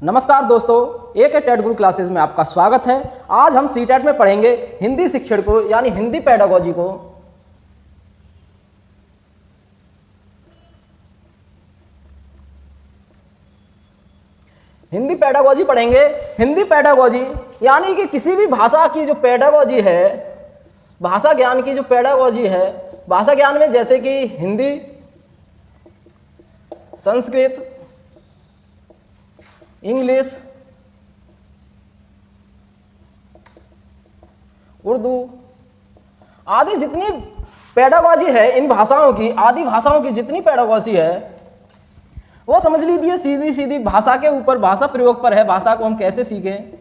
नमस्कार दोस्तों, एक टेट गुरु क्लासेस में आपका स्वागत है। आज हम सीटेट में पढ़ेंगे हिंदी शिक्षण को यानी हिंदी पेडागोजी को। हिंदी पेडागोजी पढ़ेंगे। हिंदी पेडागोजी यानी कि किसी भी भाषा की जो पेडागोजी है, भाषा ज्ञान की जो पेडागोजी है, भाषा ज्ञान में जैसे कि हिंदी, संस्कृत, इंग्लिश, उर्दू आदि जितनी पेडागोजी है, इन भाषाओं की, आदि भाषाओं की जितनी पेडागोजी है वो समझ लीजिए सीधी सीधी भाषा के ऊपर, भाषा प्रयोग पर है। भाषा को हम कैसे सीखें,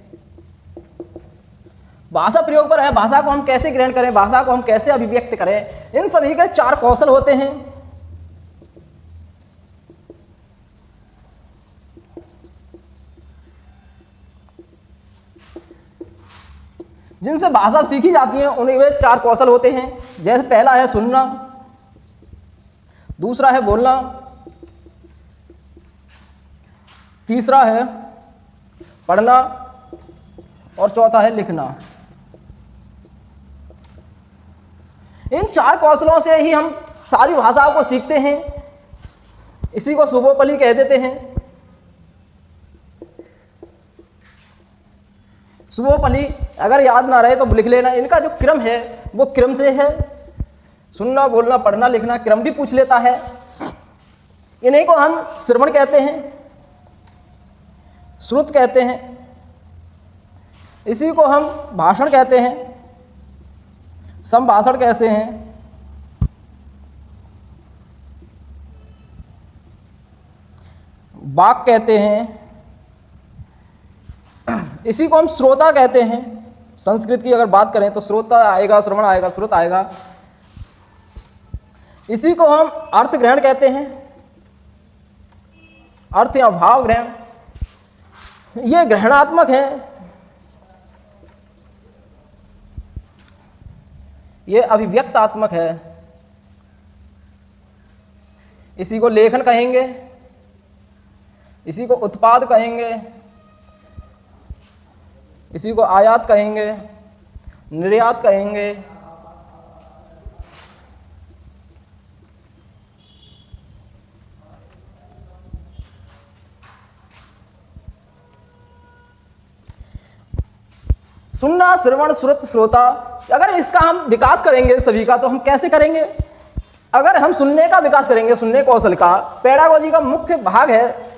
भाषा प्रयोग पर है। भाषा को हम कैसे ग्रहण करें, भाषा को हम कैसे अभिव्यक्त करें, इन सभी के 4 कौशल होते हैं। जिनसे भाषा सीखी जाती है उन्हें वे 4 कौशल होते हैं। जैसे पहला है सुनना, दूसरा है बोलना, तीसरा है पढ़ना और चौथा है लिखना। इन 4 कौशलों से ही हम सारी भाषाओं को सीखते हैं। इसी को सुबोपली कह देते हैं। सुबोपली अगर याद ना रहे तो लिख लेना। इनका जो क्रम है वो क्रम से है। सुनना, बोलना, पढ़ना, लिखना क्रम भी पूछ लेता है। इन्हीं को हम श्रवण कहते हैं, श्रुत कहते हैं। इसी को हम भाषण कहते हैं, संभाषण कहते हैं। वाक कहते हैं। इसी को हम श्रोता कहते हैं। संस्कृत की अगर बात करें तो श्रोता आएगा, श्रवण आएगा, श्रुत आएगा। इसी को हम अर्थ ग्रहण कहते हैं, अर्थ या भाव ग्रहण। ये ग्रहणात्मक है, ये अभिव्यक्तात्मक है। इसी को लेखन कहेंगे, इसी को उत्पाद कहेंगे, इसी को आयात कहेंगे, निर्यात कहेंगे। सुनना, श्रवण, श्रुत, श्रोता, अगर इसका हम विकास करेंगे सभी का, तो हम कैसे करेंगे? अगर हम सुनने का विकास करेंगे, सुनने कौशल का, पेडागोजी का मुख्य भाग है।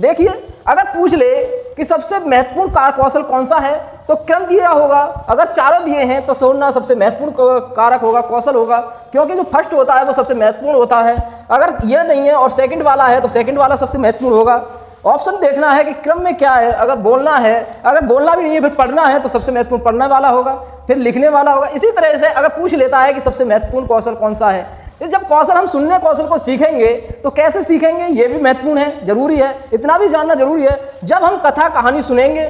देखिए, अगर पूछ ले कि सबसे महत्वपूर्ण कारक कौशल कौन सा है, तो क्रम दिया होगा। अगर चारों दिए हैं तो सुनना सबसे महत्वपूर्ण कारक होगा, कौशल होगा, क्योंकि जो फर्स्ट होता है वो सबसे महत्वपूर्ण होता है। अगर ये नहीं है और सेकंड वाला है तो सेकंड वाला सबसे महत्वपूर्ण होगा। ऑप्शन देखना है कि क्रम में क्या है। अगर बोलना है, अगर बोलना भी नहीं है फिर पढ़ना है तो सबसे महत्वपूर्ण पढ़ने वाला होगा, फिर लिखने वाला होगा। इसी तरह से अगर पूछ लेता है कि सबसे महत्वपूर्ण कौशल कौन सा है, तो जब कौशल हम सुनने कौशल को सीखेंगे तो कैसे सीखेंगे ये भी महत्वपूर्ण है, जरूरी है। इतना भी जानना जरूरी है। जब हम कथा कहानी सुनेंगे,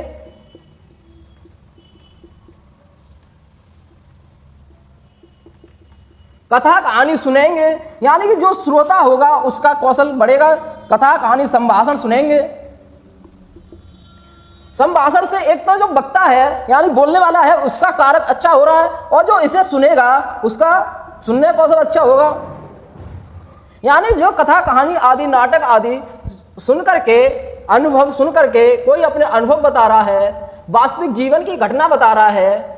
कथा कहानी सुनेंगे यानी कि जो श्रोता होगा उसका कौशल बढ़ेगा। कथा कहानी, संभाषण सुनेंगे। संभाषण से एक तो जो वक्ता है यानी बोलने वाला है उसका कारक अच्छा हो रहा है, और जो इसे सुनेगा उसका सुनने कौशल अच्छा होगा। यानी जो कथा कहानी आदि, नाटक आदि सुन करके, अनुभव सुन करके कोई अपने अनुभव बता रहा है, वास्तविक जीवन की घटना बता रहा है,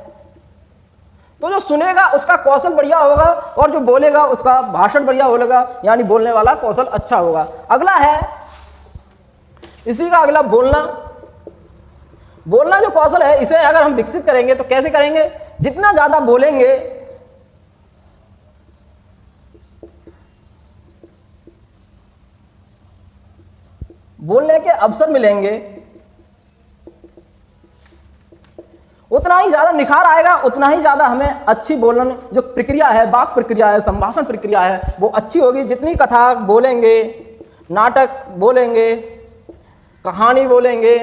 तो जो सुनेगा उसका कौशल बढ़िया होगा और जो बोलेगा उसका भाषण बढ़िया होगा, यानी बोलने वाला कौशल अच्छा होगा। अगला है, इसी का अगला बोलना। बोलना जो कौशल है, इसे अगर हम विकसित करेंगे तो कैसे करेंगे? जितना ज्यादा बोलेंगे, बोलने के अवसर मिलेंगे, उतना ही ज्यादा निखार आएगा, उतना ही ज्यादा हमें अच्छी बोलने जो प्रक्रिया है, वाक प्रक्रिया है, संभाषण प्रक्रिया है, वो अच्छी होगी। जितनी कथा बोलेंगे, नाटक बोलेंगे, कहानी बोलेंगे,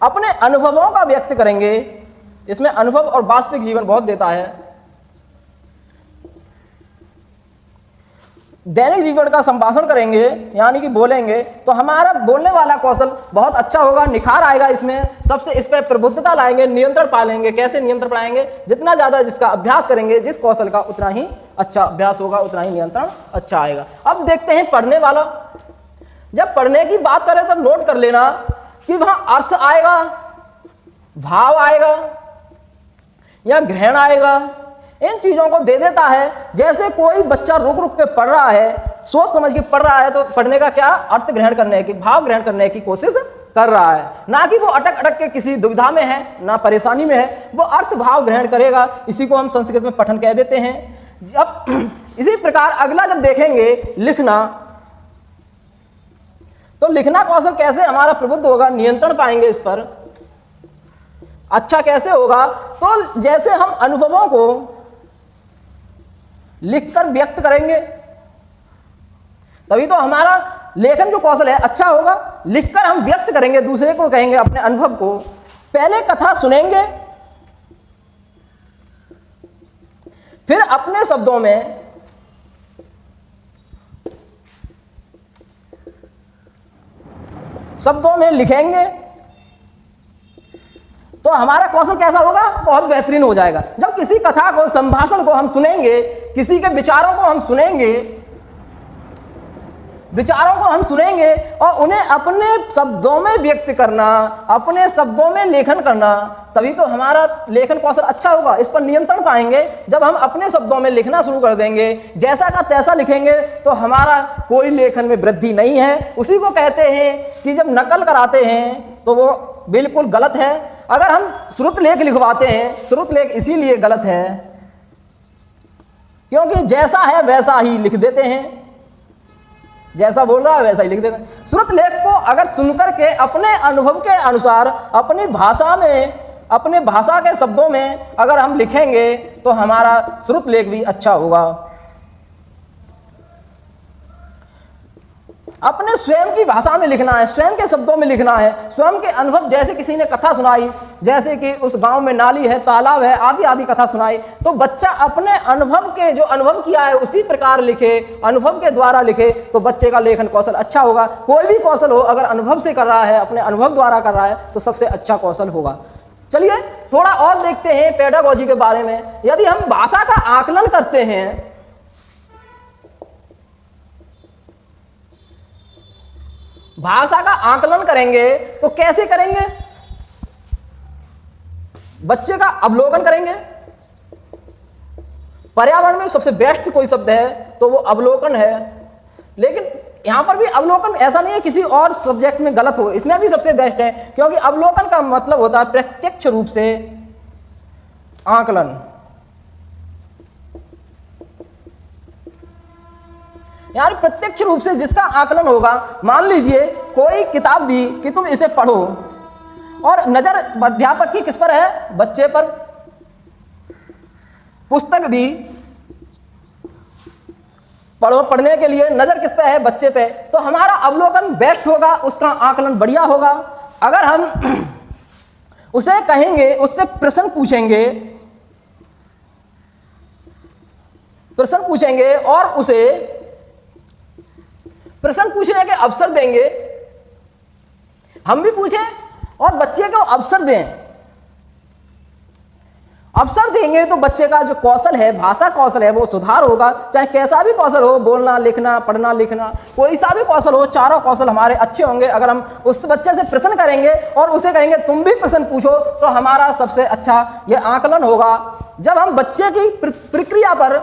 अपने अनुभवों का व्यक्त करेंगे। इसमें अनुभव और वास्तविक जीवन बहुत देता है। दैनिक जीवन का संभाषण करेंगे यानी कि बोलेंगे तो हमारा बोलने वाला कौशल बहुत अच्छा होगा, निखार आएगा इसमें। सबसे इस पर प्रबुद्धता लाएंगे, नियंत्रण पालेंगे। कैसे नियंत्रण पाएंगे? जितना ज़्यादा जिसका अभ्यास करेंगे जिस कौशल का, उतना ही अच्छा अभ्यास होगा, उतना ही नियंत्रण अच्छा आएगा। अब देखते हैं पढ़ने वाला। जब पढ़ने की बात करें तब नोट कर लेना कि वहाँ अर्थ आएगा, भाव आएगा या ग्रहण आएगा, इन चीज़ों को दे देता है। जैसे कोई बच्चा रुक रुक के पढ़ रहा है, सोच समझ के पढ़ रहा है, तो पढ़ने का क्या, अर्थ ग्रहण करने की, भाव ग्रहण करने की कोशिश कर रहा है, ना कि वो अटक अटक के किसी दुविधा में है, ना परेशानी में है, वो अर्थ भाव ग्रहण करेगा। इसी को हम संस्कृत में पठन कह देते हैं। अब इसी प्रकार अगला जब देखेंगे लिखना, तो लिखना कौशल कैसे हमारा प्रबुद्ध होगा, नियंत्रण पाएंगे इस पर। अच्छा कैसे होगा? तो जैसे हम अनुभवों को लिखकर व्यक्त करेंगे तभी तो हमारा लेखन जो कौशल है अच्छा होगा। लिखकर हम व्यक्त करेंगे, दूसरे को कहेंगे अपने अनुभव को। पहले कथा सुनेंगे, फिर अपने शब्दों में लिखेंगे, तो हमारा कौशल कैसा होगा, बहुत बेहतरीन हो जाएगा। जब किसी कथा को, संभाषण को हम सुनेंगे, किसी के विचारों को हम सुनेंगे, और उन्हें अपने शब्दों में व्यक्त करना, अपने शब्दों में लेखन करना, तभी तो हमारा लेखन कौशल अच्छा होगा। इस पर नियंत्रण पाएंगे जब हम अपने शब्दों में लिखना शुरू कर देंगे। जैसा का तैसा लिखेंगे तो हमारा कोई लेखन में वृद्धि नहीं है। उसी को कहते हैं कि जब नकल कराते हैं तो वो बिल्कुल गलत है। अगर हम श्रुत लेख लिखवाते हैं, श्रुत लेख इसीलिए गलत है क्योंकि जैसा है वैसा ही लिख देते हैं, जैसा बोल रहा है वैसा ही लिख देते हैं। श्रुत लेख को अगर सुनकर के अपने अनुभव के अनुसार, अपनी भाषा में, अपने भाषा के शब्दों में अगर हम लिखेंगे तो हमारा श्रुत लेख भी अच्छा होगा। अपने स्वयं की भाषा में लिखना है, स्वयं के शब्दों में लिखना है, स्वयं के अनुभव। जैसे किसी ने कथा सुनाई, जैसे कि उस गांव में नाली है, तालाब है, आदि आदि कथा सुनाई, तो बच्चा अपने अनुभव के, जो अनुभव किया है उसी प्रकार लिखे, अनुभव के द्वारा लिखे, तो बच्चे का लेखन कौशल अच्छा होगा। कोई भी कौशल हो, अगर अनुभव से कर रहा है, अपने अनुभव द्वारा कर रहा है, तो सबसे अच्छा कौशल होगा। चलिए थोड़ा और देखते हैं पेडागोजी के बारे में। यदि हम भाषा का आकलन करते हैं, भाषा का आकलन करेंगे तो कैसे करेंगे? बच्चे का अवलोकन करेंगे। पर्यावरण में सबसे बेस्ट कोई शब्द है तो वो अवलोकन है, लेकिन यहां पर भी अवलोकन ऐसा नहीं है किसी और सब्जेक्ट में गलत हो, इसमें भी सबसे बेस्ट है, क्योंकि अवलोकन का मतलब होता है प्रत्यक्ष रूप से आकलन। यानी प्रत्यक्ष रूप से जिसका आकलन होगा। मान लीजिए कोई किताब दी कि तुम इसे पढ़ो, और नजर अध्यापक की किस पर है? बच्चे पर। पुस्तक दी पढ़ो, पढ़ने के लिए नजर किस पे है? बच्चे पे। तो हमारा अवलोकन बेस्ट होगा, उसका आकलन बढ़िया होगा। अगर हम उसे कहेंगे, उससे प्रश्न पूछेंगे और उसे प्रश्न पूछने के अवसर देंगे, हम भी पूछें और बच्चे को अवसर दें। अवसर देंगे तो बच्चे का जो कौशल है, भाषा कौशल है, वो सुधार होगा। चाहे कैसा भी कौशल हो, बोलना, लिखना, पढ़ना, लिखना, कोई सा भी कौशल हो, चारों कौशल हमारे अच्छे होंगे। अगर हम उस बच्चे से प्रश्न करेंगे और उसे कहेंगे तुम भी प्रश्न पूछो, तो हमारा सबसे अच्छा ये आकलन होगा। जब हम बच्चे की प्रक्रिया पर,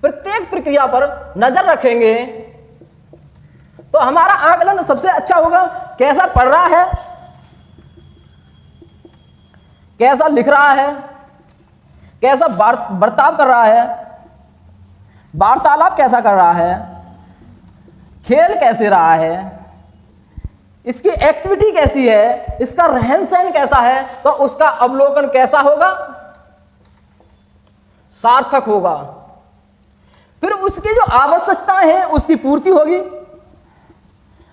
प्रत्येक प्रक्रिया पर नजर रखेंगे तो हमारा आकलन सबसे अच्छा होगा। कैसा पढ़ रहा है, कैसा लिख रहा है, कैसा बर्ताव कर रहा है, वार्तालाप कैसा कर रहा है, खेल कैसे रहा है, इसकी एक्टिविटी कैसी है, इसका रहन सहन कैसा है, तो उसका अवलोकन कैसा होगा? सार्थक होगा। फिर उसकी जो आवश्यकताएं हैं उसकी पूर्ति होगी।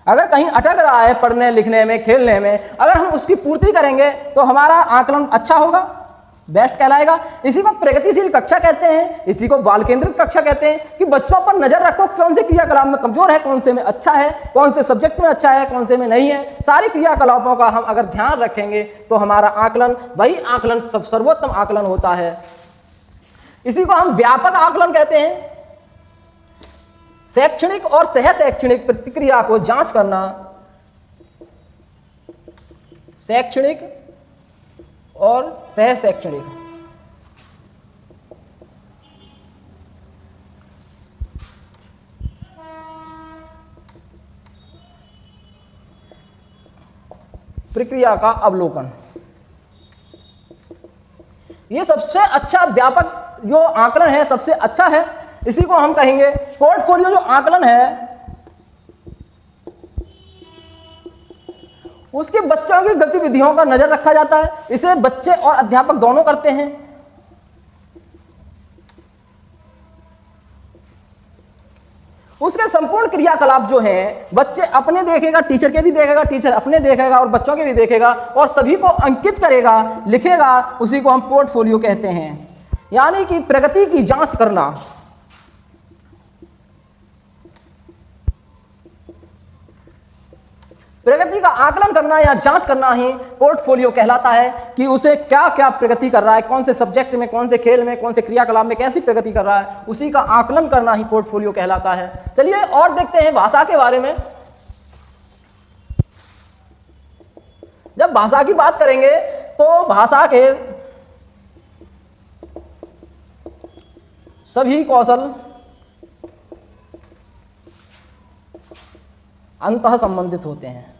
अगर कहीं अटक रहा है पढ़ने लिखने में, खेलने में, अगर हम उसकी पूर्ति करेंगे तो हमारा आकलन अच्छा होगा, बेस्ट कहलाएगा। इसी को प्रगतिशील कक्षा कहते हैं, इसी को बाल केंद्रित कक्षा कहते हैं कि बच्चों पर नजर रखो कौन से क्रियाकलाप में कमजोर है, कौन से में अच्छा है, कौन से सब्जेक्ट में अच्छा है, कौन से में नहीं है। सारी क्रियाकलापों का हम अगर ध्यान रखेंगे तो हमारा आकलन वही आकलन सर्वोत्तम आकलन होता है। इसी को हम व्यापक आकलन कहते हैं। शैक्षणिक और सह शैक्षणिक प्रतिक्रिया को जांच करना, शैक्षणिक और सह शैक्षणिक प्रक्रिया का अवलोकन, ये सबसे अच्छा व्यापक जो आकलन है, सबसे अच्छा है। इसी को हम कहेंगे पोर्टफोलियो जो आकलन है उसके बच्चों की गतिविधियों का नजर रखा जाता है। इसे बच्चे और अध्यापक दोनों करते हैं। उसके संपूर्ण क्रियाकलाप जो है बच्चे अपने देखेगा, टीचर के भी देखेगा, टीचर अपने देखेगा और बच्चों के भी देखेगा और सभी को अंकित करेगा, लिखेगा। उसी को हम पोर्टफोलियो कहते हैं। यानी कि प्रगति की जांच करना। प्रगति का आकलन करना या जांच करना ही पोर्टफोलियो कहलाता है कि उसे क्या क्या प्रगति कर रहा है, कौन से सब्जेक्ट में, कौन से खेल में, कौन से क्रियाकलाप में कैसी प्रगति कर रहा है, उसी का आकलन करना ही पोर्टफोलियो कहलाता है। चलिए और देखते हैं भाषा के बारे में। जब भाषा की बात करेंगे तो भाषा के सभी कौशल अंतः संबंधित होते हैं।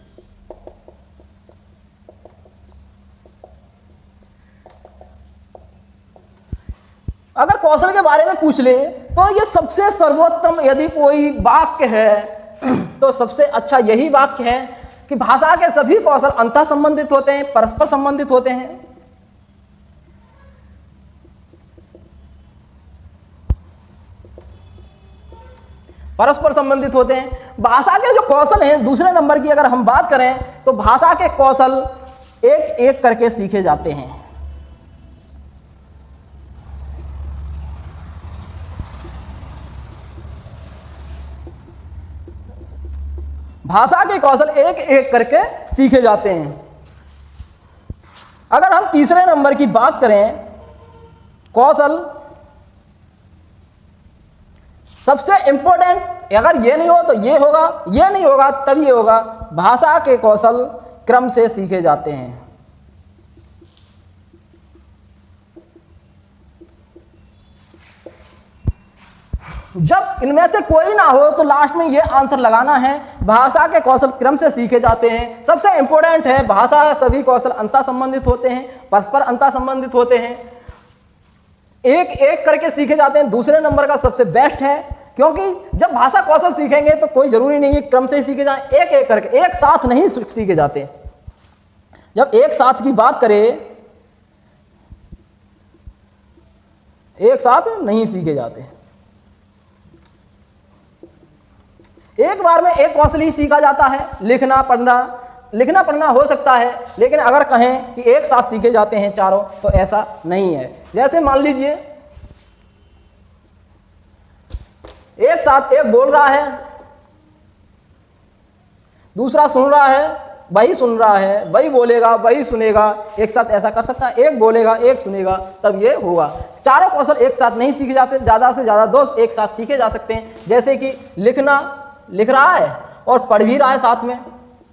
अगर कौशल के बारे में पूछ ले तो ये सबसे सर्वोत्तम यदि कोई वाक्य है तो सबसे अच्छा यही वाक्य है कि भाषा के सभी कौशल अंतः संबंधित होते हैं, परस्पर संबंधित होते हैं। परस्पर संबंधित होते हैं। भाषा के जो कौशल हैं, दूसरे नंबर की अगर हम बात करें तो भाषा के कौशल एक एक करके सीखे जाते हैं। भाषा के कौशल एक एक करके सीखे जाते हैं। अगर हम तीसरे नंबर की बात करें, कौशल सबसे इंपॉर्टेंट, अगर ये नहीं हो तो ये होगा, ये नहीं होगा तब ये होगा। भाषा के कौशल क्रम से सीखे जाते हैं। जब इनमें से कोई ना हो तो लास्ट में ये आंसर लगाना है। भाषा के कौशल क्रम से सीखे जाते हैं। सबसे इंपॉर्टेंट है, भाषा सभी कौशल अंतः संबंधित होते हैं, परस्पर अंतः संबंधित होते हैं, एक एक करके सीखे जाते हैं। दूसरे नंबर का सबसे बेस्ट है, क्योंकि जब भाषा कौशल सीखेंगे तो कोई जरूरी नहीं है क्रम से सीखे जाएं, एक एक करके, एक साथ नहीं सीखे जाते। जब एक साथ की बात करें, एक साथ नहीं सीखे जाते। एक बार में एक कौशल ही सीखा जाता है, लिखना पढ़ना। लिखना पढ़ना हो सकता है, लेकिन अगर कहें कि एक साथ सीखे जाते हैं चारों, तो ऐसा नहीं है। जैसे मान लीजिए एक साथ एक बोल रहा है, दूसरा सुन रहा है, वही सुन रहा है, वही बोलेगा, वही सुनेगा। एक साथ ऐसा कर सकता है, एक बोलेगा, एक सुनेगा, तब ये होगा। चारों कौशल एक साथ नहीं सीखे जाते, ज़्यादा से ज़्यादा दो एक साथ सीखे जा सकते हैं। जैसे कि लिखना, लिख रहा है और पढ़ भी रहा है साथ में,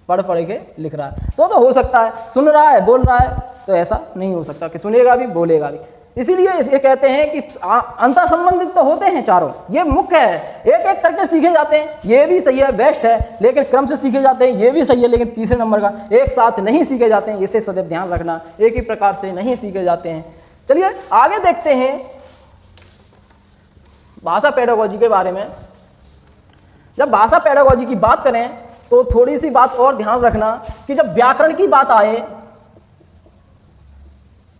पढ़ के लिख रहा है, तो हो सकता है। सुन रहा है, बोल रहा है, तो ऐसा नहीं हो सकता कि सुनेगा भी बोलेगा भी। इसीलिए ये कहते हैं कि अंतः संबंधित तो होते हैं चारों, ये मुख्य है। एक एक करके सीखे जाते हैं, ये भी सही है, बेस्ट है, लेकिन क्रम से सीखे जाते हैं, ये भी सही है। लेकिन तीसरे नंबर का एक साथ नहीं सीखे जाते हैं, इसे सदैव ध्यान रखना, एक ही प्रकार से नहीं सीखे जाते हैं। चलिए आगे देखते हैं भाषा पेडागोजी के बारे में। जब भाषा पेडागोजी की बात करें तो थोड़ी सी बात और ध्यान रखना कि जब व्याकरण की बात आए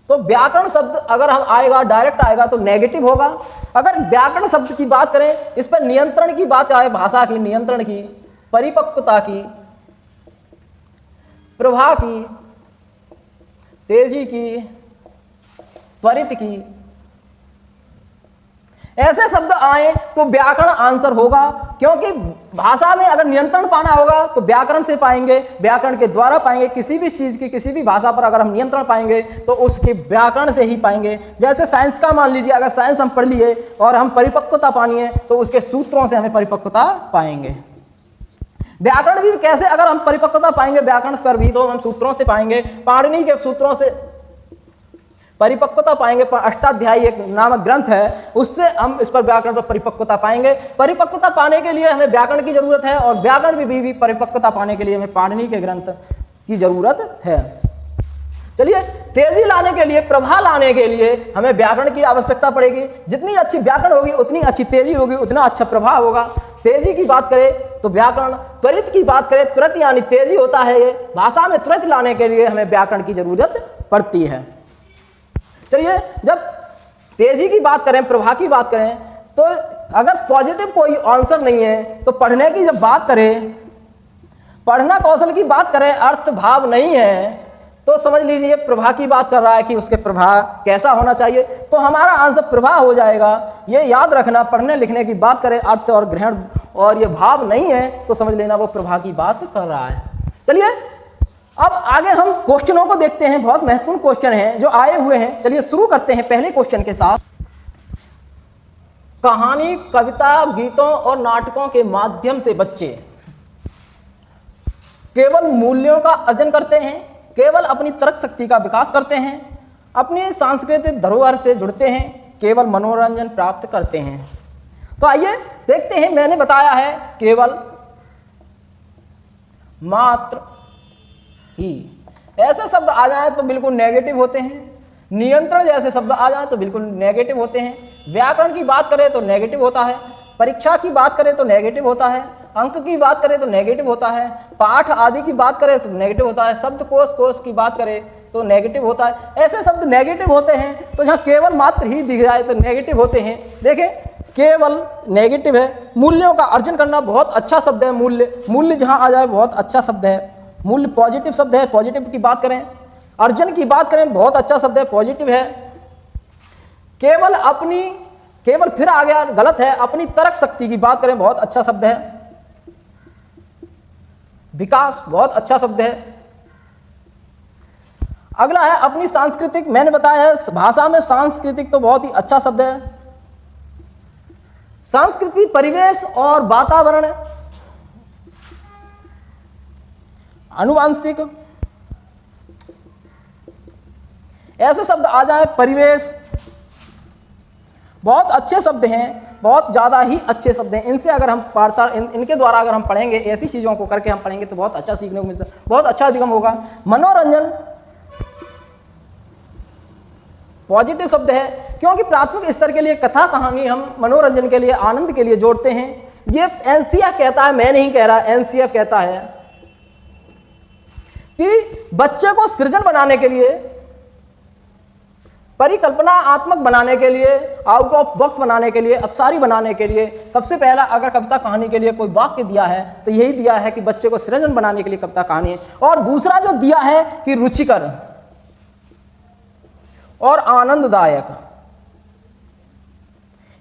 तो व्याकरण शब्द अगर हम आएगा, डायरेक्ट आएगा तो नेगेटिव होगा। अगर व्याकरण शब्द की बात करें, इस पर नियंत्रण की बात आए, भाषा की नियंत्रण की, परिपक्वता की, प्रवाह की, तेजी की, त्वरित की। ऐसे शब्द आए तो व्याकरण आंसर होगा, क्योंकि भाषा में अगर नियंत्रण पाना होगा तो व्याकरण से पाएंगे, व्याकरण के द्वारा पाएंगे। किसी भी चीज की, किसी भी भाषा पर अगर हम नियंत्रण पाएंगे तो उसके व्याकरण से ही पाएंगे। जैसे साइंस का मान लीजिए, अगर साइंस हम पढ़ लिए और हम परिपक्वता पानी है तो उसके सूत्रों से हमें परिपक्वता पाएंगे। व्याकरण भी कैसे अगर हम परिपक्वता पाएंगे व्याकरण पर भी, तो हम सूत्रों से पाएंगे, पाणिनि के सूत्रों से परिपक्वता पाएंगे। अष्टाध्यायी एक नामक ग्रंथ है, उससे हम इस पर व्याकरण पर परिपक्वता पाएंगे। परिपक्वता पाने के लिए हमें व्याकरण की जरूरत है, और व्याकरण भी परिपक्वता पाने के लिए हमें पाणिनि के ग्रंथ की जरूरत है। चलिए, तेजी लाने के लिए, प्रभा लाने के लिए हमें व्याकरण की आवश्यकता पड़ेगी। जितनी अच्छी व्याकरण होगी उतनी अच्छी तेजी होगी, उतना अच्छा प्रभाव होगा। तेजी की बात करें तो व्याकरण, त्वरित की बात करें, तुरंत यानी तेजी होता है ये। भाषा में तुरंत लाने के लिए हमें व्याकरण की जरूरत पड़ती है। चलिए, जब तेजी की बात करें, प्रभा की बात करें, तो अगर पॉजिटिव कोई आंसर नहीं है तो पढ़ने की जब बात करें, पढ़ना कौशल की बात करें, अर्थ भाव नहीं है, तो समझ लीजिए प्रभा की बात कर रहा है कि उसके प्रभा कैसा होना चाहिए, तो हमारा आंसर प्रभा हो जाएगा। ये याद रखना, पढ़ने लिखने की बात करें, अर्थ और ग्रहण और ये भाव नहीं है तो समझ लेना वो प्रभा की बात कर रहा है। चलिए, अब आगे हम क्वेश्चनों को देखते हैं। बहुत महत्वपूर्ण क्वेश्चन हैं जो आए हुए हैं। चलिए शुरू करते हैं पहले क्वेश्चन के साथ। कहानी, कविता, गीतों और नाटकों के माध्यम से बच्चे केवल मूल्यों का अर्जन करते हैं, केवल अपनी तर्क शक्ति का विकास करते हैं, अपनी सांस्कृतिक धरोहर से जुड़ते हैं, केवल मनोरंजन प्राप्त करते हैं। तो आइए देखते हैं। मैंने बताया है केवल, मात्र ही, ऐसे शब्द आ जाए तो बिल्कुल नेगेटिव होते हैं। नियंत्रण जैसे शब्द आ जाए तो बिल्कुल नेगेटिव होते हैं। व्याकरण की बात करें तो नेगेटिव होता है, परीक्षा की बात करें तो नेगेटिव होता है, अंक की बात करें तो नेगेटिव होता है, पाठ आदि की बात करें तो नेगेटिव होता है, शब्दकोश कोश की बात करें तो नेगेटिव होता है। ऐसे शब्द नेगेटिव होते हैं। तो जहाँ केवल मात्र ही दिख जाए तो नेगेटिव होते हैं। देखें, केवल नेगेटिव है। मूल्यों का अर्जन करना बहुत अच्छा शब्द है। मूल्य, मूल्य जहाँ आ जाए बहुत अच्छा शब्द है। मूल्य पॉजिटिव शब्द है, पॉजिटिव की बात करें। अर्जन की बात करें, बहुत अच्छा शब्द है, पॉजिटिव है। केवल अपनी, केवल फिर आ गया, गलत है। अपनी तर्क शक्ति की बात करें, बहुत अच्छा शब्द है। विकास, बहुत अच्छा शब्द है। अगला है अपनी सांस्कृतिक। मैंने बताया है भाषा में सांस्कृतिक तो बहुत ही अच्छा शब्द है। सांस्कृतिक परिवेश और वातावरण, आनुवांशिक, ऐसे शब्द आ जाए। परिवेश, बहुत अच्छे शब्द हैं, बहुत ज़्यादा ही अच्छे शब्द हैं। इनसे अगर हम इनके द्वारा अगर हम पढ़ेंगे, ऐसी चीज़ों को करके हम पढ़ेंगे तो बहुत अच्छा सीखने को मिलता है, बहुत अच्छा अधिगम होगा। मनोरंजन, पॉजिटिव शब्द है, क्योंकि प्राथमिक स्तर के लिए कथा कहानी हम मनोरंजन के लिए, आनंद के लिए जोड़ते हैं। ये एनसीएफ कहता है, मैं नहीं कह रहा, एनसीएफ कहता है कि बच्चे को सृजन बनाने के लिए, परिकल्पनात्मक बनाने के लिए, आउट ऑफ बॉक्स बनाने के लिए, अपसारी बनाने के लिए, सबसे पहला अगर कविता कहानी के लिए कोई वाक्य दिया है तो यही दिया है कि बच्चे को सृजन बनाने के लिए कविता कहानी है। और दूसरा जो दिया है कि रुचिकर और आनंददायक।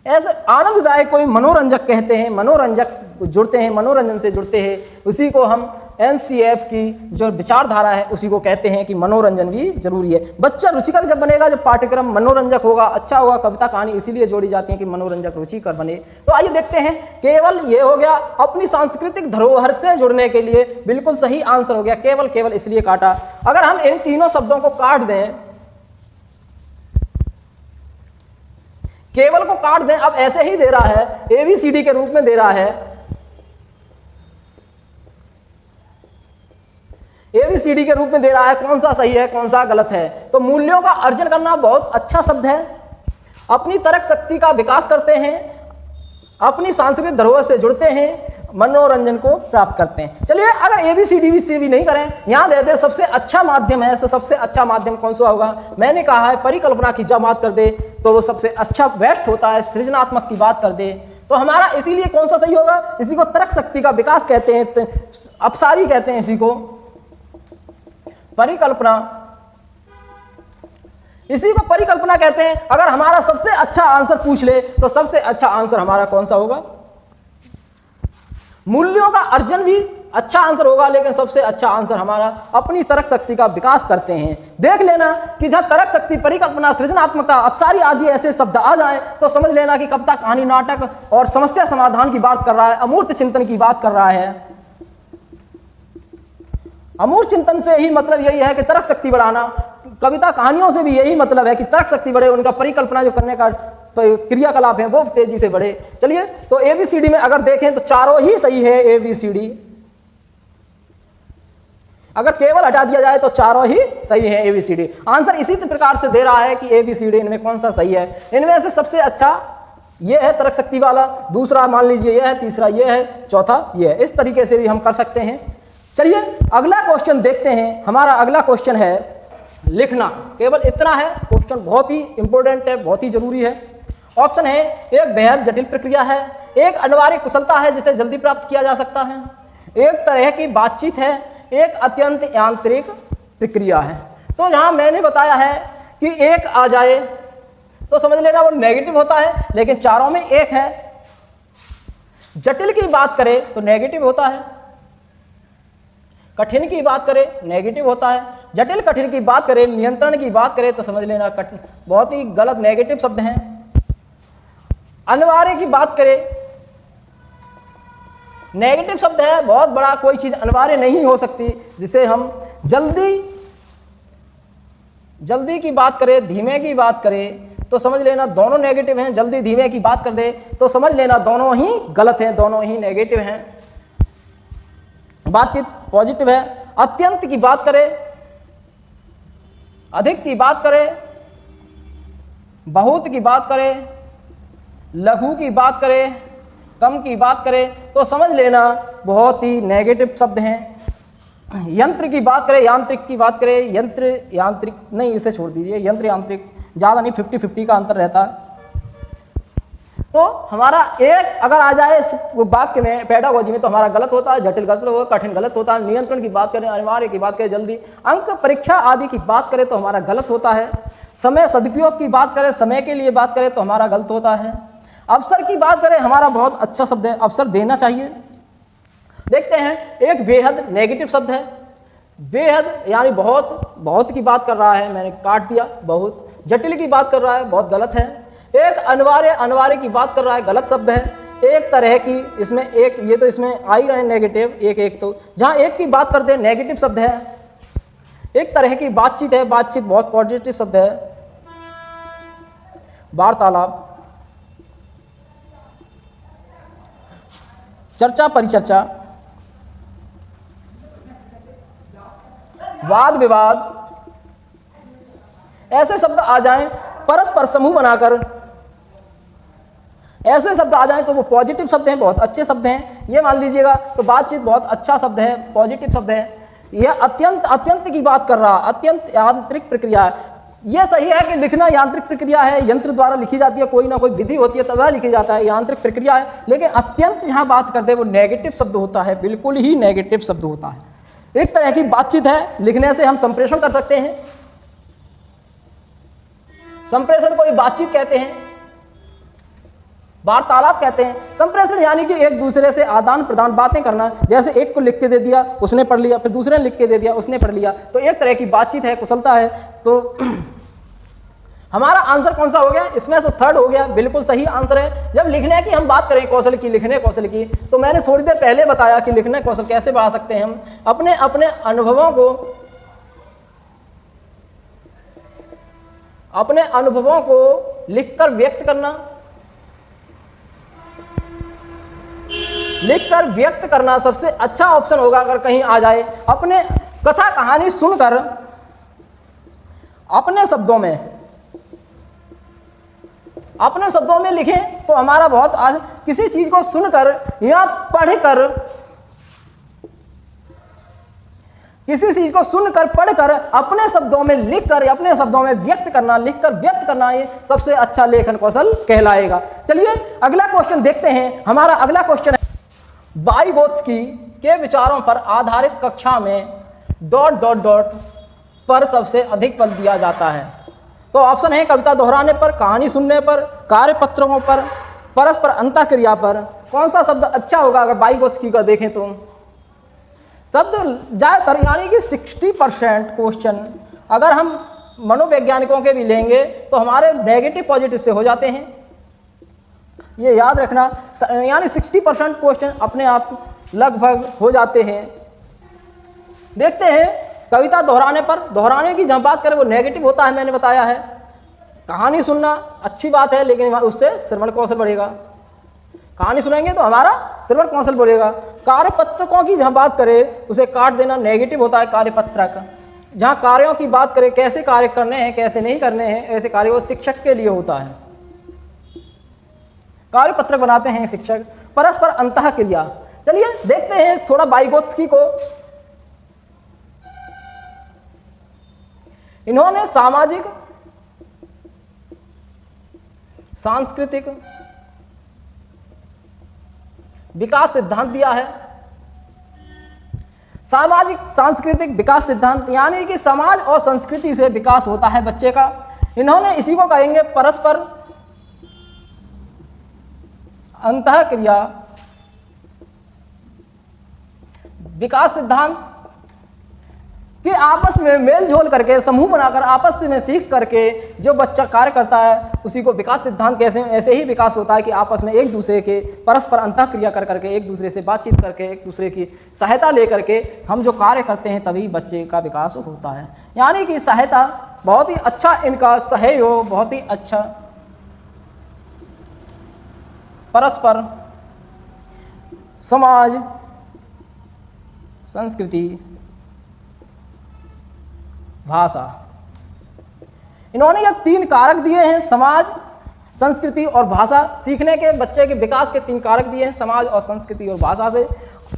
ऐसे आनंददायक कोई मनोरंजक कहते हैं, मनोरंजक जुड़ते हैं, मनोरंजन से जुड़ते हैं, उसी को हम एनसीएफ की जो विचारधारा है उसी को कहते हैं कि मनोरंजन भी जरूरी है। बच्चा रुचिकर जब बनेगा, जब पाठ्यक्रम मनोरंजक होगा, अच्छा होगा, कविता कहानी इसीलिए जोड़ी जाती है कि मनोरंजक रुचिकर बने। तो आइए देखते हैं। केवल ये हो गया अपनी सांस्कृतिक धरोहर से जुड़ने के लिए, बिल्कुल सही आंसर हो गया। केवल, केवल इसलिए काटा। अगर हम इन तीनों शब्दों को काट दें, केवल को काट दें, अब ऐसे ही दे रहा है, एबीसीडी के रूप में दे रहा है। एबीसीडी के रूप में दे रहा है, कौन सा सही है, कौन सा गलत है। तो मूल्यों का अर्जन करना बहुत अच्छा शब्द है। अपनी तर्क शक्ति का विकास करते हैं, अपनी सांस्कृतिक धरोहर से जुड़ते हैं, मनोरंजन को प्राप्त करते हैं। चलिए, अगर एबीसीडी से भी नहीं करें, यहां दे दे सबसे अच्छा माध्यम है, तो सबसे अच्छा माध्यम कौन सा होगा? मैंने कहा है परिकल्पना की जब बात कर दे तो वो सबसे अच्छा बेस्ट होता है। सृजनात्मक की बात कर दे तो हमारा इसीलिए कौन सा सही होगा? इसी को तर्क शक्ति का विकास कहते हैं, अपसारी कहते हैं इसी को। परिकल्पना इसी को परिकल्पना कहते हैं। अगर हमारा सबसे अच्छा आंसर पूछ ले तो सबसे अच्छा आंसर हमारा कौन सा होगा? मूल्यों का अर्जन भी अच्छा आंसर होगा, लेकिन सबसे अच्छा आंसर हमारा अपनी तर्क शक्ति का विकास करते हैं। देख लेना कि जहां तर्क शक्ति, परिकल्पना, सृजनात्मकता, अपसारी आदि ऐसे शब्द आ जाएं तो समझ लेना कि कविता, कहानी, नाटक और समस्या समाधान की बात कर रहा है, अमूर्त चिंतन की बात कर रहा है। अमूर्त चिंतन से ही मतलब यही है कि तर्क शक्ति बढ़ाना। कविता कहानियों से भी यही मतलब है कि तर्क शक्ति बढ़े, उनका परिकल्पना जो करने का क्रियाकलाप है वो तेजी से बढ़े। चलिए, तो एबीसीडी में अगर देखें तो चारों ही सही है। एबीसीडी अगर केवल हटा दिया जाए तो चारों ही सही है। एबीसीडी आंसर इसी प्रकार से दे रहा है कि एबीसीडी इनमें कौन सा सही है। इनमें से सबसे अच्छा ये है तर्क शक्ति वाला, दूसरा मान लीजिए ये है, तीसरा ये है, चौथा ये है। इस तरीके से भी हम कर सकते हैं। चलिए अगला क्वेश्चन देखते हैं। हमारा अगला क्वेश्चन है लिखना। केवल इतना है, क्वेश्चन बहुत ही इंपॉर्टेंट है, बहुत ही जरूरी है। ऑप्शन है एक बेहद जटिल प्रक्रिया है, एक अनिवार्य कुशलता है जिसे जल्दी प्राप्त किया जा सकता है, एक तरह की बातचीत है, एक अत्यंत यांत्रिक प्रक्रिया है। तो यहाँ मैंने बताया है कि एक आ जाए तो समझ लेना वो नेगेटिव होता है, लेकिन चारों में एक है। जटिल की बात करें तो नेगेटिव होता है, कठिन की बात करें नेगेटिव होता है, जटिल कठिन की बात करें, नियंत्रण की बात करें तो समझ लेना कठिन, बहुत ही गलत नेगेटिव शब्द हैं। अनिवार्य की बात करें, नेगेटिव शब्द है, बहुत बड़ा कोई चीज अनिवार्य नहीं हो सकती जिसे हम जल्दी की बात करें, धीमे की बात करें तो समझ लेना दोनों नेगेटिव हैं। जल्दी धीमे की बात कर दे तो समझ लेना दोनों ही गलत हैं, दोनों ही नेगेटिव हैं। बातचीत पॉजिटिव है। अत्यंत की बात करें, अधिक की बात करें, बहुत की बात करें, लघु की बात करें, कम की बात करें तो समझ लेना बहुत ही नेगेटिव शब्द हैं। यंत्र की बात करें, यांत्रिक की बात करें, यंत्र यांत्रिक नहीं, इसे छोड़ दीजिए, यंत्र यांत्रिक ज़्यादा नहीं, 50-50 का अंतर रहता है। तो हमारा एक अगर आ जाए इस वाक्य में, पेडागोजी में, तो हमारा गलत होता है, जटिल गलत होगा, कठिन गलत होता है। नियंत्रण की बात करें, अनिवार्य की बात करें, जल्दी, अंक परीक्षा आदि की बात करें तो हमारा गलत होता है। समय सदुपयोग की बात करें, समय के लिए बात करें तो हमारा गलत होता है। अवसर की बात करें, हमारा बहुत अच्छा शब्द है, अवसर देना चाहिए। देखते हैं, एक बेहद नेगेटिव शब्द है। बेहद यानी बहुत की बात कर रहा है, मैंने काट दिया, बहुत। जटिल की बात कर रहा है, बहुत गलत है। एक अनिवार्य की बात कर रहा है, गलत शब्द है। एक तरह की, इसमें एक, ये तो इसमें आ ही रहे हैं नेगेटिव, एक तो जहाँ एक की बात करते हैं नेगेटिव शब्द है। एक तरह की बातचीत है, बातचीत बहुत पॉजिटिव शब्द है। वार्तालाप, चर्चा, परिचर्चा, वाद विवाद, ऐसे शब्द आ जाएं, परस्पर समूह बनाकर, ऐसे शब्द आ जाएं तो वो पॉजिटिव शब्द हैं, बहुत अच्छे शब्द हैं। ये मान लीजिएगा तो बातचीत बहुत अच्छा शब्द है, पॉजिटिव शब्द है। यह अत्यंत की बात कर रहा, अत्यंत यांत्रिक प्रक्रिया है। यह सही है कि लिखना यांत्रिक प्रक्रिया है, यंत्र द्वारा लिखी जाती है, कोई ना कोई विधि होती है तब वह लिखी जाता है, यांत्रिक प्रक्रिया है। लेकिन अत्यंत यहाँ बात करते वो नेगेटिव शब्द होता है, बिल्कुल ही नेगेटिव शब्द होता है। एक तरह की बातचीत है, लिखने से हम संप्रेषण कर सकते हैं, संप्रेषण को ही बातचीत कहते हैं, वार्तालाप कहते हैं। संप्रेषण यानी कि एक दूसरे से आदान प्रदान बातें करना, जैसे एक को लिख के दे दिया उसने पढ़ लिया, फिर दूसरे ने लिख के दे दिया उसने पढ़ लिया, तो एक तरह की बातचीत है, कुशलता है। तो हमारा आंसर कौन सा हो गया? इसमें तो थर्ड हो गया, बिल्कुल सही आंसर है। जब लिखने की हम बात करें, कौशल की, लिखने कौशल की, तो मैंने थोड़ी देर पहले बताया कि लिखने कौशल कैसे बढ़ा सकते हैं हम। अपने अनुभवों को लिखकर व्यक्त करना सबसे अच्छा ऑप्शन होगा अगर कहीं आ जाए। अपने कथा कहानी सुनकर अपने शब्दों में लिखें तो हमारा बहुत किसी चीज को सुनकर या पढ़कर, किसी चीज को सुनकर पढ़कर अपने शब्दों में लिखकर, अपने शब्दों में व्यक्त करना, लिखकर व्यक्त करना, ये सबसे अच्छा लेखन कौशल कहलाएगा। चलिए अगला क्वेश्चन देखते हैं। हमारा अगला क्वेश्चन है, वाइगोत्स्की के विचारों पर आधारित कक्षा में ... पर सबसे अधिक बल दिया जाता है। तो ऑप्शन है कविता दोहराने पर, कहानी सुनने पर, कार्यपत्रों पर, परस्पर अंतःक्रिया पर। कौन सा शब्द अच्छा होगा अगर वाइगोत्स्की का देखें तो? शब्द ज़्यादातर यानी कि 60% क्वेश्चन अगर हम मनोवैज्ञानिकों के भी लेंगे तो हमारे नेगेटिव पॉजिटिव से हो जाते हैं, ये याद रखना। यानी 60% क्वेश्चन अपने आप लगभग हो जाते हैं। देखते हैं कविता दोहराने पर, दोहराने की जब बात करें वो नेगेटिव होता है, मैंने बताया है। कहानी सुनना अच्छी बात है लेकिन उससे श्रवण कौशल बढ़ेगा, कहानी सुनेंगे तो हमारा श्रवण कौशल बढ़ेगा। कार्यपत्रकों की जहाँ बात करें उसे काट देना नेगेटिव होता है कार्यपत्रक। जहाँ कार्यों की बात करें, कैसे कार्य करने हैं कैसे नहीं करने हैं, ऐसे कार्य वो शिक्षक के लिए होता है, कार्यपत्रक बनाते हैं शिक्षक। परस्पर अंतःक्रिया, चलिए देखते हैं थोड़ा वाइगोत्स्की को। इन्होंने सामाजिक सांस्कृतिक विकास सिद्धांत दिया है। सामाजिक सांस्कृतिक विकास सिद्धांत यानी कि समाज और संस्कृति से विकास होता है बच्चे का। इन्होंने इसी को कहेंगे परस्पर अंतःक्रिया विकास सिद्धांत, कि आपस में मेल जोल करके समूह बनाकर आपस में सीख करके जो बच्चा कार्य करता है उसी को विकास सिद्धांत कैसे ऐसे ही विकास होता है कि आपस में एक दूसरे के परस्पर अंतःक्रिया कर करके एक दूसरे से बातचीत करके एक दूसरे की सहायता लेकर के हम जो कार्य करते हैं तभी बच्चे का विकास होता है। यानी कि सहायता बहुत ही अच्छा, इनका सहयोग बहुत ही अच्छा। परस्पर समाज संस्कृति भाषा, इन्होंने ये 3 कारक दिए हैं, समाज संस्कृति और भाषा। सीखने के बच्चे के विकास के 3 कारक दिए हैं, समाज और संस्कृति और भाषा से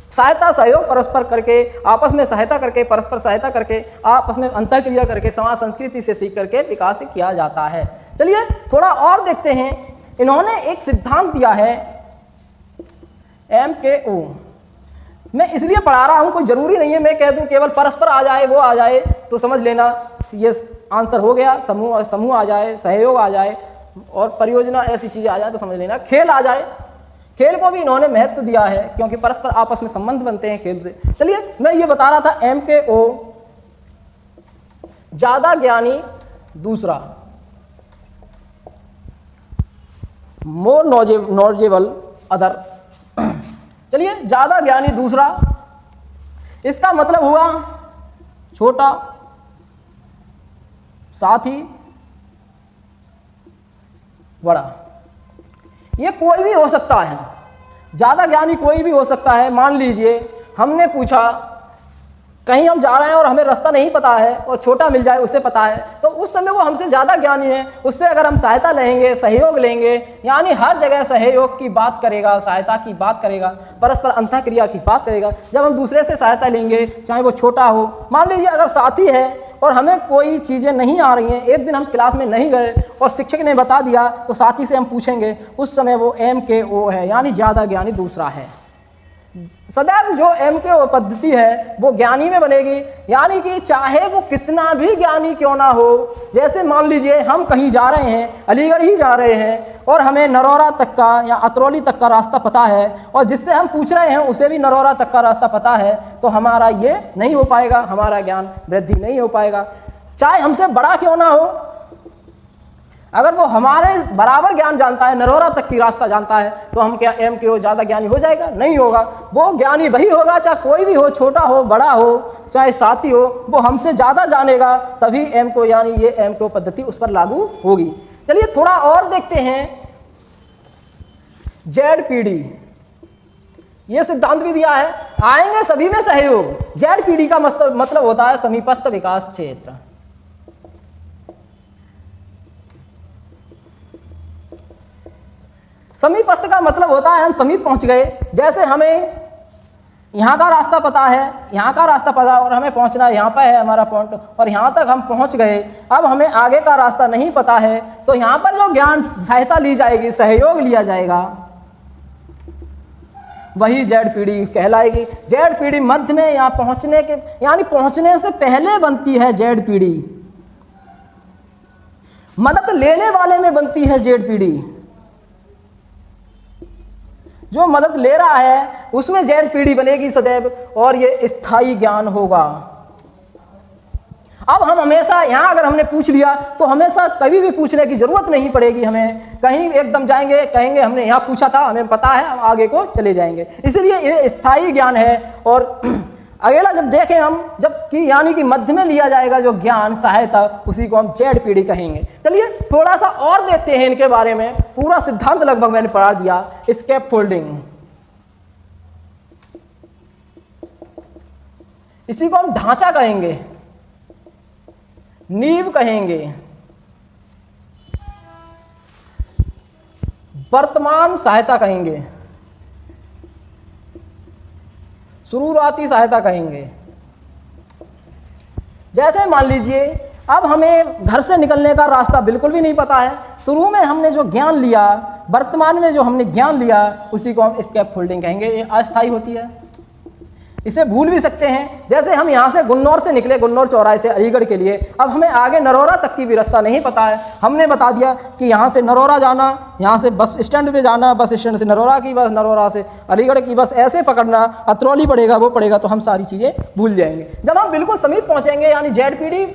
सहायता सहयोग परस्पर करके आपस में सहायता करके परस्पर सहायता करके आपस में अंतःक्रिया करके समाज संस्कृति से सीख करके विकास किया जाता है। चलिए थोड़ा और देखते हैं। इन्होंने एक सिद्धांत दिया है MKO। मैं इसलिए पढ़ा रहा हूँ, कोई ज़रूरी नहीं है मैं कह दूँ केवल परस्पर आ जाए वो आ जाए तो समझ लेना ये आंसर हो गया। समूह आ जाए, सहयोग आ जाए और परियोजना ऐसी चीज़ें आ जाए तो समझ लेना। खेल आ जाए, खेल को भी इन्होंने महत्व दिया है क्योंकि परस्पर आपस में संबंध बनते हैं खेल से। चलिए मैं ये बता रहा था MKO, ज़्यादा ज्ञानी दूसरा, मोर नॉलेजेबल अदर। चलिए ज़्यादा ज्ञानी दूसरा, इसका मतलब हुआ छोटा साथी बड़ा। ये कोई भी हो सकता है, ज़्यादा ज्ञानी कोई भी हो सकता है। मान लीजिए हमने पूछा कहीं हम जा रहे हैं और हमें रास्ता नहीं पता है और छोटा मिल जाए उसे पता है, तो उस समय वो हमसे ज़्यादा ज्ञानी है। उससे अगर हम सहायता लेंगे, सहयोग लेंगे, यानी हर जगह सहयोग की बात करेगा, सहायता की बात करेगा, परस्पर अंतःक्रिया की बात करेगा। जब हम दूसरे से सहायता लेंगे चाहे वो छोटा हो, मान लीजिए अगर साथी है और हमें कोई चीज़ें नहीं आ रही हैं, एक दिन हम क्लास में नहीं गए और शिक्षक ने बता दिया तो साथी से हम पूछेंगे, उस समय वो MKO है, यानी ज़्यादा ज्ञानी दूसरा है। सदैव जो MKO पद्धति है वो ज्ञानी में बनेगी, यानी कि चाहे वो कितना भी ज्ञानी क्यों ना हो। जैसे मान लीजिए हम कहीं जा रहे हैं, अलीगढ़ ही जा रहे हैं और हमें नरौरा तक का या अतरौली तक का रास्ता पता है और जिससे हम पूछ रहे हैं उसे भी नरौरा तक का रास्ता पता है, तो हमारा ये नहीं हो पाएगा, हमारा ज्ञान वृद्धि नहीं हो पाएगा। चाहे हमसे बड़ा क्यों ना हो, अगर वो हमारे बराबर ज्ञान जानता है, नरौरा तक की रास्ता जानता है, तो हम क्या MKO ज़्यादा ज्ञानी हो जाएगा? नहीं होगा। वो ज्ञानी वही होगा चाहे कोई भी हो, छोटा हो बड़ा हो चाहे साथी हो, वो हमसे ज़्यादा जानेगा तभी MKO यानी ये MKO पद्धति उस पर लागू होगी। चलिए थोड़ा और देखते हैं। ZPD, ये सिद्धांत भी दिया है, आएंगे सभी में सहयोग। ZPD का मतलब होता है समीपस्थ विकास क्षेत्र। समीपस्थ का मतलब होता है हम समीप पहुंच गए। जैसे हमें यहाँ का रास्ता पता है, यहाँ का रास्ता पता और हमें पहुँचना है, यहाँ पर है हमारा पॉइंट और यहाँ तक हम पहुँच गए। अब हमें आगे का रास्ता नहीं पता है तो यहाँ पर जो ज्ञान सहायता ली जाएगी, सहयोग लिया जाएगा, वही ZPD कहलाएगी। ZPD मध्य में यहाँ पहुँचने के यानी पहुँचने से पहले बनती है ZPD। मदद लेने वाले में बनती है जेड पीढ़ी। जो मदद ले रहा है उसमें जेड पीढ़ी बनेगी सदैव, और ये स्थायी ज्ञान होगा। अब हम हमेशा यहाँ अगर हमने पूछ लिया तो हमेशा कभी भी पूछने की जरूरत नहीं पड़ेगी हमें। कहीं एकदम जाएंगे, कहेंगे हमने यहाँ पूछा था, हमें पता है, हम आगे को चले जाएंगे। इसलिए ये स्थायी ज्ञान है। और अगला जब देखें हम, जबकि यानी कि मध्य में लिया जाएगा जो ज्ञान सहायता, उसी को हम जेड पीढ़ी कहेंगे। चलिए थोड़ा सा और देखते हैं इनके बारे में। पूरा सिद्धांत लगभग मैंने पढ़ा दिया। स्कैप फोल्डिंग, इसी को हम ढांचा कहेंगे, नींव कहेंगे, वर्तमान सहायता कहेंगे, शुरुआती सहायता कहेंगे। जैसे मान लीजिए अब हमें घर से निकलने का रास्ता बिल्कुल भी नहीं पता है। शुरू में हमने जो ज्ञान लिया, वर्तमान में जो हमने ज्ञान लिया, उसी को हम स्कैप फोल्डिंग कहेंगे। ये अस्थायी होती है, इसे भूल भी सकते हैं। जैसे हम यहाँ से गुन्नौर से निकले, गुन्नौर चौराहे से अलीगढ़ के लिए, अब हमें आगे नरोरा तक की भी रास्ता नहीं पता है। हमने बता दिया कि यहाँ से नरोरा जाना, यहाँ से बस स्टैंड पे जाना, बस स्टैंड से नरोरा की बस, नरोरा से अलीगढ़ की बस, ऐसे पकड़ना, अतरौली पड़ेगा, वो पड़ेगा, तो हम सारी चीज़ें भूल जाएंगे। जब हम बिल्कुल समीप पहुँचेंगे, यानी जेड पीढ़ी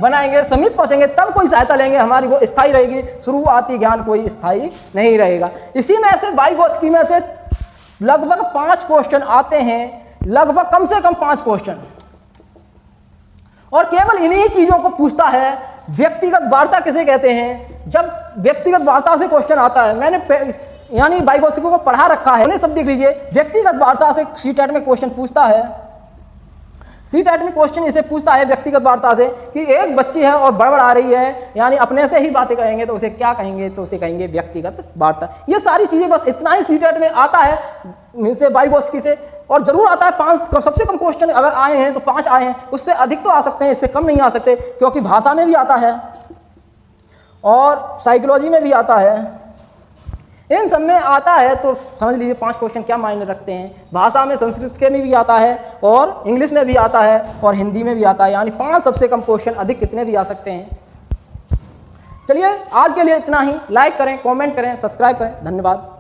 बनाएंगे, समीप पहुँचेंगे, तब कोई सहायता लेंगे, हमारी वो स्थायी रहेगी। शुरुआती ज्ञान कोई स्थायी नहीं रहेगा। इसी में से वाइगोत्स्की में से लगभग 5 क्वेश्चन आते हैं, लगभग कम से कम 5 क्वेश्चन, और केवल इन्हीं चीजों को पूछता है। व्यक्तिगत वार्ता किसे कहते हैं? जब व्यक्तिगत वार्ता से क्वेश्चन आता है, मैंने यानी वाइगोत्स्की को पढ़ा रखा है, उन्हें सब देख लीजिए। व्यक्तिगत वार्ता से सीटेट में क्वेश्चन पूछता है। सीटेट में क्वेश्चन इसे पूछता है व्यक्तिगत वार्ता से कि एक बच्ची है और बड़बड़ आ रही है, यानी अपने से ही बातें कहेंगे तो उसे क्या कहेंगे? तो उसे कहेंगे व्यक्तिगत वार्ता। ये सारी चीजें बस इतना ही सीटेट में आता है इनसे, वाइगोत्स्की से। और जरूर आता है 5, सबसे कम क्वेश्चन अगर आए हैं तो 5 आए हैं, उससे अधिक तो आ सकते हैं, इससे कम नहीं आ सकते, क्योंकि भाषा में भी आता है और साइकोलॉजी में भी आता है। इन सब में आता है, तो समझ लीजिए 5 क्वेश्चन क्या मायने रखते हैं। भाषा में संस्कृत के में भी आता है, और इंग्लिश में भी आता है, और हिंदी में भी आता है, यानी 5 सबसे कम क्वेश्चन, अधिक कितने भी आ सकते हैं। चलिए आज के लिए इतना ही। लाइक करें, कमेंट करें, सब्सक्राइब करें। धन्यवाद।